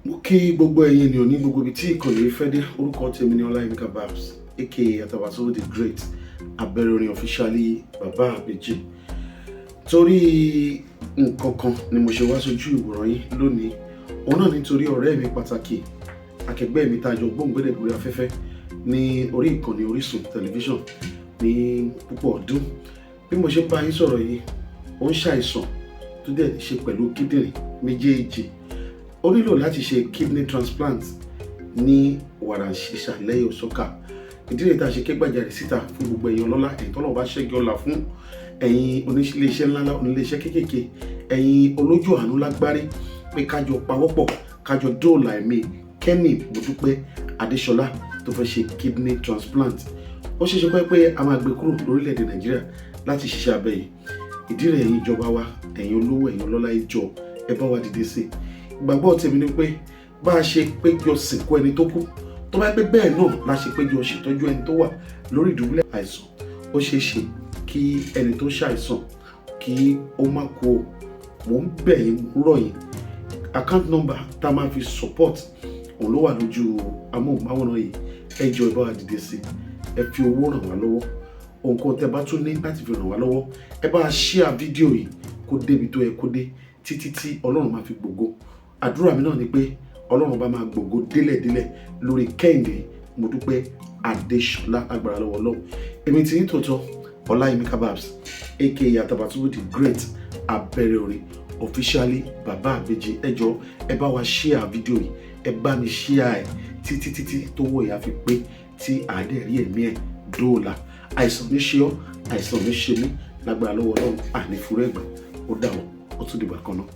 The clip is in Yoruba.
Mo kí gbogbo ẹ̀yin ènìyàn ní gbogbo ibi tí ìkànnì fẹ́ dé. Orúkọ tèmi ni Ọláyímíká Babs aka Atawasowo the Great, abẹ́rẹ́ orin officially bàbá àbèjì. Torí nǹkan kan ni mo ṣe wá sójú ìwòran yín lónìí. Òun náà nítorí ọ̀rẹ́ mi pàtàkì, akẹgbẹ́ mi tá jọ gbóǹgbẹ́lẹ̀ lórí afẹ́fẹ́ ní orí ìkànnì Orísun tẹlifíṣàn ní púpọ̀ ọdún. Bí mo ṣe bá yín sọ̀rọ̀ yìí, ó ń ṣàìsàn tó dẹ̀ ṣe pẹ̀lú kíndìnrín méjèèjì. Ó nílò láti ṣe kidney transplant ní wàràǹṣìṣà lẹ́yìn òṣọ́kà. Ìdí rẹ̀ tá a ṣe ké gbàjarè síta fún gbogbo ẹ̀yin ọlọ́lá, ẹ̀yin tọ́lọ̀ bá ṣẹ́gi ọlá fún, ẹ̀yin oníléeṣẹ́ ńláńlá, oníléeṣẹ́ kéékèèké, ẹ̀yin olójú àánú lágbárí, pé kájọ pawọ́pọ̀, kájọ dóòlà ẹ̀mí Kenny Modupe Adéṣọlá tó fẹ́ ṣe kidney transplant. Ó ṣeé ṣe pé a máa gbé kúrò lórílẹ̀‐èdè Nàìjíríà láti ṣiṣẹ́ abẹ yìí. Ìdí rẹ̀ ẹ̀yin ìjọba wa, ẹ̀yin olówó, ẹ̀yin ọlọ́lá, ẹ jọ̀ọ́ ẹ bá wa dìde sí i. Ìgbàgbọ́ tèmi ni pé bá a ṣe péjọ sìnkú ẹni tó kú, tó bá pẹ́ bẹ́ẹ̀ náà la ṣe péjọ ṣètọ́jú ẹni tó wà lórí ìdùbúlẹ̀ àìsàn, ó ṣeé ṣe kí ẹni tó ṣàìsàn kí ó má kú o. Mò ń bẹ̀ yín, rọ̀ yín, account number tá a máa fi support òun ló wà lójú amóhùnmáwòrán yìí. Ẹ jọ̀ọ́ ẹ bá wa dìde sí i, ẹ fi owó ràn wá lọ́wọ́. Ohunkóhun tẹ́ bá tún ní láti fi ràn wá lọ́wọ́, ẹ bá share fídíò yìí kó débi tó yẹ kó dé, títí tí Ọlọ́run máa fi gbògo. Àdúrà mi náà ni pé Ọlọ́run bá máa gbògo délẹ̀délẹ̀ lórí Kenny Modupe Adéṣọlá agbára lọ́wọ́ Ọlọ́run. Èmi tí yín tòótọ́ Ọláyímíká Babs aka Atawasowo the Great, abẹ́rẹ́ orin officially bàbá àbèjì. Ẹ jọ̀ọ́ ẹ bá wa share fídíò yìí, ẹ bá mi share ẹ̀ títí tó wọ̀ ìyá fi pé tí àádẹ́ rí ẹ̀mí ẹ̀ dóòlà. Àìsàn ní ṣe ọ́, àìsàn ní ṣe mí, lágbára lọ́wọ́ Ọlọ́run àní fúrẹ́gbà. Ó dà wọ́n, ó tún dìgbà kan náà.